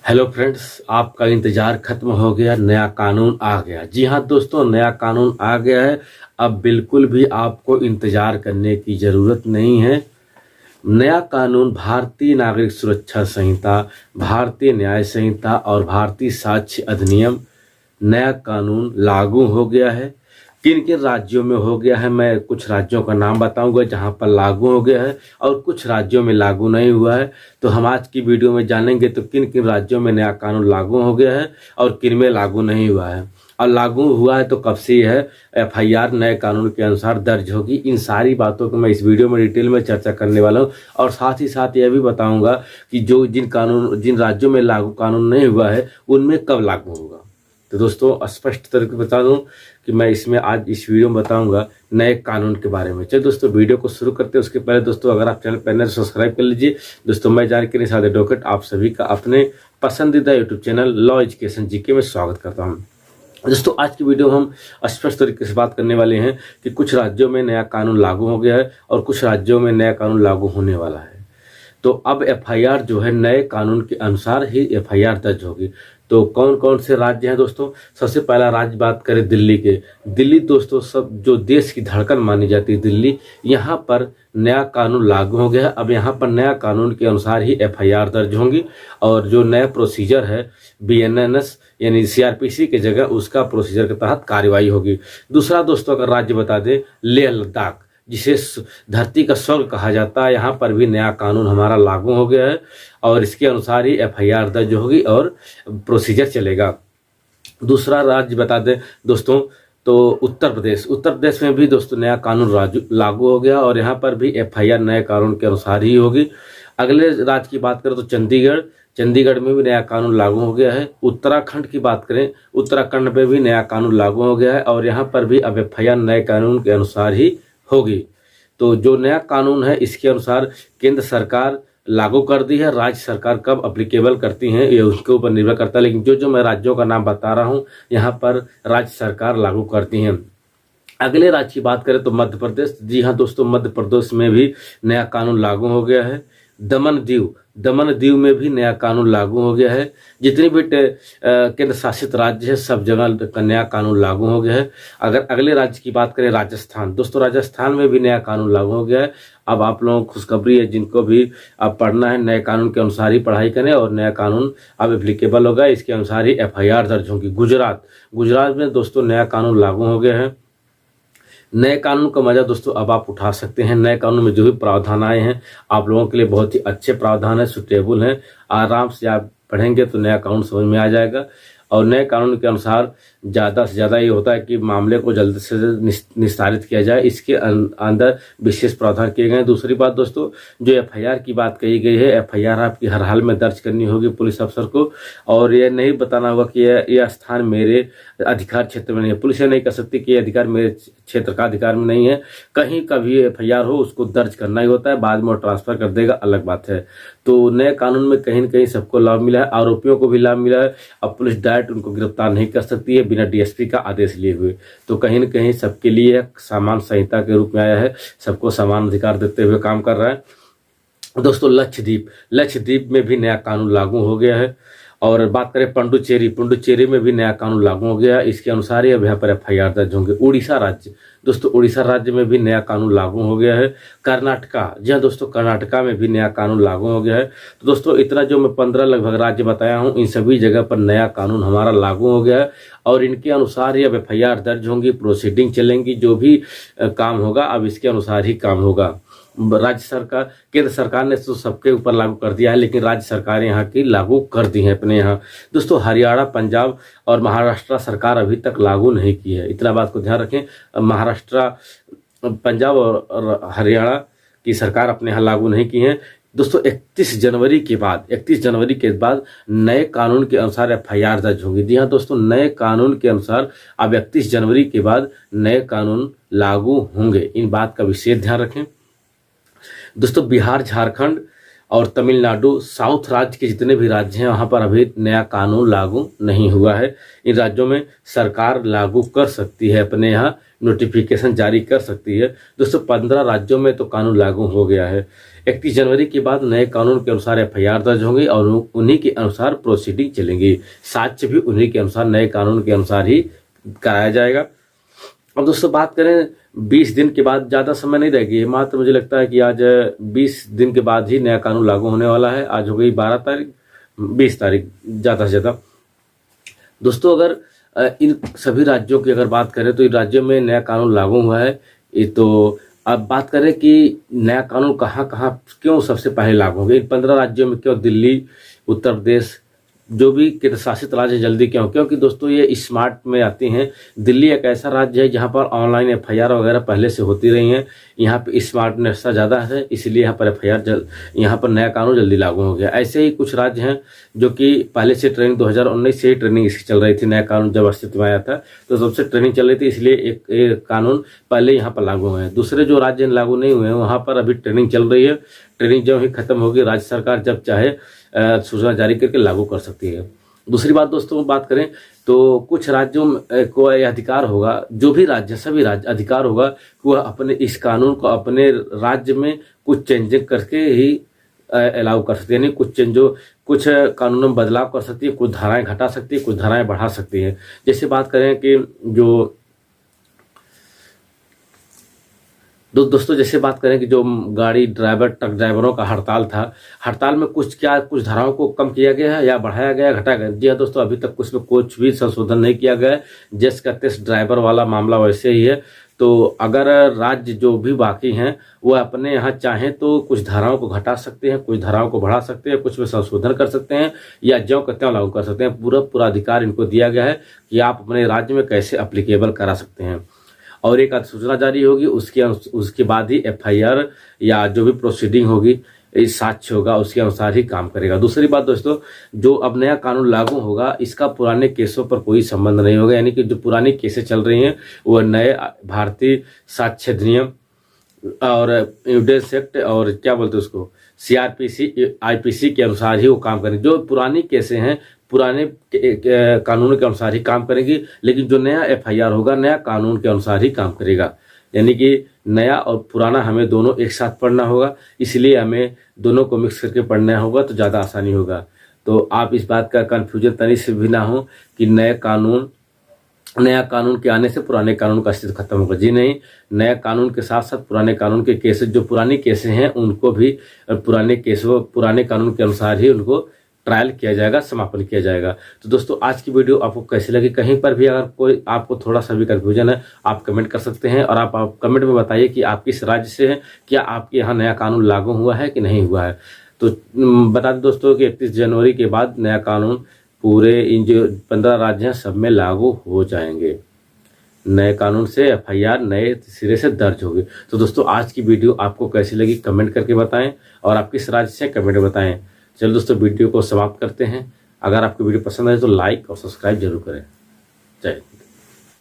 Hello friends, आपका इंतजार खत्म हो गया। नया कानून आ गया। जी हाँ दोस्तों, नया कानून आ गया है। अब बिल्कुल भी आपको इंतजार करने की ज़रूरत नहीं है। नया कानून भारतीय नागरिक सुरक्षा संहिता, भारतीय न्याय संहिता और भारतीय साक्ष्य अधिनियम नया कानून लागू हो गया है। किन किन राज्यों में हो गया है, मैं कुछ राज्यों का नाम बताऊंगा जहां पर लागू हो गया है और कुछ राज्यों में लागू नहीं हुआ है। तो हम आज की वीडियो में जानेंगे तो किन किन राज्यों में नया कानून लागू हो गया है और किन में लागू नहीं हुआ है, और लागू हुआ है तो कब से है। एफआईआर नए कानून के अनुसार दर्ज होगी। इन सारी बातों को मैं इस वीडियो में डिटेल में चर्चा करने वाला हूँ और साथ ही साथ यह भी बताऊंगा कि जिन राज्यों में लागू कानून नहीं हुआ है उनमें कब लागू होगा। तो दोस्तों, स्पष्ट तरीके बता दूं कि मैं इसमें आज इस वीडियो में बताऊंगा नए कानून के बारे में। चलिए दोस्तों, वीडियो को शुरू करते हैं। उसके पहले दोस्तों, अगर आप चैनल पर नए सब्सक्राइब कर लीजिए। दोस्तों, मैं जानकारी के साथ एडवोकेट आप सभी का अपने पसंदीदा YouTube channel law education GK में स्वागत करता हूँ। दोस्तों, आज की वीडियो में हम स्पष्ट तरीके से बात करने वाले हैं कि कुछ राज्यों में नया कानून लागू हो गया है और कुछ राज्यों में नया कानून लागू होने वाला है। तो अब एफआईआर जो है नए कानून के अनुसार ही एफआईआर दर्ज होगी। तो कौन कौन से राज्य हैं दोस्तों? सबसे पहला राज्य बात करें दिल्ली के। दिल्ली दोस्तों, सब जो देश की धड़कन मानी जाती है दिल्ली, यहाँ पर नया कानून लागू हो गया है। अब यहाँ पर नया कानून के अनुसार ही एफआईआर दर्ज होंगी और जो नया प्रोसीजर है बीएनएस यानी सीआरपीसी की जगह उसका प्रोसीजर के तहत कार्रवाई होगी। दूसरा दोस्तों, अगर राज्य बता दें, लेह लद्दाख, जिसे धरती का स्वर्ग कहा जाता है, यहाँ पर भी नया कानून हमारा लागू हो गया है और इसके अनुसार ही एफआईआर दर्ज होगी और प्रोसीजर चलेगा। दूसरा राज्य बता दें दोस्तों, तो उत्तर प्रदेश में भी दोस्तों नया कानून लागू हो गया और यहाँ पर भी एफआईआर नए कानून के अनुसार ही होगी। अगले राज्य की बात करें तो चंडीगढ़ में भी नया कानून लागू हो गया है। उत्तराखंड की बात करें, उत्तराखंड में भी नया कानून लागू हो गया है और यहाँ पर भी अब एफआईआर नए कानून के अनुसार ही होगी। तो जो नया कानून है इसके अनुसार केंद्र सरकार लागू कर दी है, राज्य सरकार कब अप्लीकेबल करती हैं ये उसके ऊपर निर्भर करता है। लेकिन जो मैं राज्यों का नाम बता रहा हूँ यहाँ पर राज्य सरकार लागू करती हैं। अगले राज्य की बात करें तो मध्य प्रदेश। जी हाँ दोस्तों, मध्य प्रदेश में भी नया कानून लागू हो गया है। दमन दीव में भी नया कानून लागू हो गया है। जितनी भी केंद्र शासित राज्य है सब जगह नया कानून लागू हो गया है। अगर अगले राज्य की बात करें राजस्थान, दोस्तों राजस्थान में भी नया कानून लागू हो गया है। अब आप लोगों को खुशखबरी है, जिनको भी अब पढ़ना है नए कानून के अनुसार ही पढ़ाई करें और नया कानून अब एप्लीकेबल होगा, इसके अनुसार ही एफआईआर दर्ज होगी। गुजरात में दोस्तों नया कानून लागू हो गया है। नए कानून का मजा दोस्तों अब आप उठा सकते हैं। नए कानून में जो भी प्रावधान आए हैं आप लोगों के लिए बहुत ही अच्छे प्रावधान है, सुटेबल हैं। आराम से आप पढ़ेंगे तो नया कानून समझ में आ जाएगा। और नए कानून के अनुसार ज़्यादा से ज़्यादा ये होता है कि मामले को जल्द से जल्द निस्तारित किया जाए, इसके अंदर विशेष प्रावधान किए गए हैं। दूसरी बात दोस्तों, जो एफआईआर की बात कही गई है, एफआईआर आपकी हर हाल में दर्ज करनी होगी पुलिस अफसर को और ये नहीं बताना होगा कि यह स्थान मेरे अधिकार क्षेत्र में नहीं है। पुलिस ये नहीं कह सकती कि यह अधिकार मेरे क्षेत्र का अधिकार में नहीं है। कहीं का भी एफआईआर हो उसको दर्ज करना ही होता है, बाद में वो ट्रांसफर कर देगा, अलग बात है। तो नए कानून में कहीं न कहीं सबको लाभ मिला है, आरोपियों को भी लाभ मिला है। अब पुलिस डायरेक्ट उनको गिरफ्तार नहीं कर सकती है बिना डीएसपी का आदेश लिए हुए। तो कहीं न कहीं सबके लिए समान संहिता के रूप में आया है, सबको समान अधिकार देते हुए काम कर रहा है। दोस्तों, लक्षद्वीप में भी नया कानून लागू हो गया है। और बात करें पुडुचेरी में भी नया कानून लागू हो गया है। इसके अनुसार ही अब यहाँ पर एफआईआर दर्ज होंगे। उड़ीसा राज्य में भी नया कानून लागू हो गया है। जी हाँ दोस्तों, कर्नाटका में भी नया कानून लागू हो गया है। तो दोस्तों, इतना जो मैं 15 लगभग राज्य बताया हूँ, इन सभी जगह पर नया कानून हमारा लागू हो गया है और इनके अनुसार ही अब एफआईआर दर्ज होंगी, प्रोसीडिंग चलेंगी। जो भी काम होगा अब इसके अनुसार ही काम होगा। केंद्र सरकार ने तो सबके ऊपर लागू कर दिया है, लेकिन राज्य सरकारें यहाँ की लागू कर दी हैं अपने यहाँ। दोस्तों, हरियाणा, पंजाब और महाराष्ट्र सरकार अभी तक लागू नहीं की है, इतना बात को ध्यान रखें। महाराष्ट्र, पंजाब और हरियाणा की सरकार अपने यहाँ लागू नहीं की है। दोस्तों, 31 जनवरी के बाद नए कानून के अनुसार एफआईआर दर्ज होगी। जी हाँ दोस्तों, नए कानून के अनुसार अब 31 जनवरी के बाद नए कानून लागू होंगे, इन बात का विशेष ध्यान रखें। दोस्तों, बिहार, झारखंड और तमिलनाडु, साउथ राज्य के जितने भी राज्य हैं वहाँ पर अभी नया कानून लागू नहीं हुआ है। इन राज्यों में सरकार लागू कर सकती है, अपने यहाँ नोटिफिकेशन जारी कर सकती है। दोस्तों 15 राज्यों में तो कानून लागू हो गया है। 31 जनवरी के बाद नए कानून के अनुसार FIR दर्ज होंगी और उन्हीं के अनुसार प्रोसीडिंग चलेंगी। साक्ष्य भी उन्हीं के अनुसार, नए कानून के अनुसार ही कराया जाएगा। अब दोस्तों बात करें 20 दिन के बाद, ज़्यादा समय नहीं रहेगी, मात्र मुझे लगता है कि आज 20 दिन के बाद ही नया कानून लागू होने वाला है। आज हो गई 12 तारीख, 20 तारीख ज़्यादा से ज़्यादा। दोस्तों अगर इन सभी राज्यों की अगर बात करें तो इन राज्यों में नया कानून लागू हुआ है। तो अब बात करें कि नया कानून कहाँ कहाँ क्यों सबसे पहले लागू होंगे, इन 15 राज्यों में क्यों दिल्ली, उत्तर प्रदेश, जो भी केंद्र शासित राज्य जल्दी क्यों, क्योंकि दोस्तों ये स्मार्ट में आती हैं। दिल्ली एक ऐसा राज्य है जहाँ पर ऑनलाइन FIR वगैरह पहले से होती रही हैं। यहाँ पे स्मार्टनेस ज़्यादा है, इसलिए यहाँ पर FIR यहाँ पर नया कानून जल्दी लागू हो गया। ऐसे ही कुछ राज्य हैं जो कि पहले से ट्रेनिंग 2019 से ही ट्रेनिंग इसकी चल रही थी। नया कानून जब अस्तित्व में आया था तो सबसे ट्रेनिंग चल रही थी, इसलिए एक कानून पहले यहाँ पर लागू हुए हैं। दूसरे जो राज्य लागू नहीं हुए हैं वहाँ पर अभी ट्रेनिंग चल रही है। ट्रेनिंग जब ही खत्म होगी, राज्य सरकार जब चाहे सूचना जारी करके लागू कर सकती है। दूसरी बात दोस्तों बात करें तो कुछ राज्यों को यह अधिकार होगा, जो भी राज्य, सभी राज्य अधिकार होगा कि वह अपने इस कानून को अपने राज्य में कुछ चेंजिंग करके ही अलाउ कर सकते हैं। यानी कुछ कानूनों में बदलाव कर सकती है, कुछ धाराएं घटा सकती है, कुछ धाराएं बढ़ा सकती है। जैसे बात करें कि जो दोस्तों जैसे बात करें कि जो गाड़ी ड्राइवर, ट्रक ड्राइवरों का हड़ताल था, हड़ताल में कुछ धाराओं को कम किया गया है या बढ़ाया गया, घटाया गया? जी हाँ दोस्तों, अभी तक उसमें कुछ भी संशोधन नहीं किया गया है। जैसे का तैसे ड्राइवर वाला मामला वैसे ही है। तो अगर राज्य जो भी बाकी हैं वो अपने यहाँ चाहें तो कुछ धाराओं को घटा सकते हैं, कुछ धाराओं को बढ़ा सकते हैं, कुछ में संशोधन कर सकते हैं या ज्यों का त्यों लागू कर सकते हैं। पूरा अधिकार इनको दिया गया है कि आप अपने राज्य में कैसे अप्लीकेबल करा सकते हैं। और एक अधिसूचना जारी होगी, उसके बाद ही FIR या जो भी प्रोसीडिंग होगी, साक्ष्य होगा, उसके अनुसार ही काम करेगा। दूसरी बात दोस्तों, जो अब नया कानून लागू होगा इसका पुराने केसों पर कोई संबंध नहीं होगा। यानी कि जो पुरानी केसें चल रही हैं वह नए भारतीय साक्ष्य अधिनियम और एविडेंस एक्ट और क्या बोलते हैं उसको, CRPC, IPC के अनुसार ही वो काम करेंगे। जो पुरानी केसें हैं पुराने कानून के अनुसार ही काम करेगी, लेकिन जो नया FIR होगा नया कानून के अनुसार ही काम करेगा। यानी कि नया और पुराना हमें दोनों एक साथ पढ़ना होगा, इसलिए हमें दोनों को मिक्स करके पढ़ना होगा तो ज़्यादा आसानी होगा। तो आप इस बात का कन्फ्यूजन तनी से भी ना हो कि नया कानून के आने से पुराने कानून का अस्तित्व खत्म होगा। जी नहीं, नया कानून के साथ साथ पुराने कानून के केसेस, जो पुरानी केसें हैं उनको भी पुराने कानून के अनुसार ही उनको ट्रायल किया जाएगा, समापन किया जाएगा। तो दोस्तों आज की वीडियो आपको कैसी लगी? कहीं पर भी अगर कोई आपको थोड़ा सा भी कन्फ्यूजन है आप कमेंट कर सकते हैं और आप कमेंट में बताइए कि आप किस राज्य से हैं, क्या आपके यहाँ नया कानून लागू हुआ है कि नहीं हुआ है। तो बता दें दोस्तों कि 31 जनवरी के बाद नया कानून पूरे इन जो 15 राज्य हैं सब में लागू हो जाएंगे। नए कानून से FIR नए सिरे से दर्ज होगी। तो दोस्तों आज की वीडियो आपको कैसी लगी कमेंट करके बताएं और आप किस राज्य से कमेंट में बताएं। चलो दोस्तों वीडियो को समाप्त करते हैं। अगर आपको वीडियो पसंद आए तो लाइक और सब्सक्राइब जरूर करें। जय हिंद।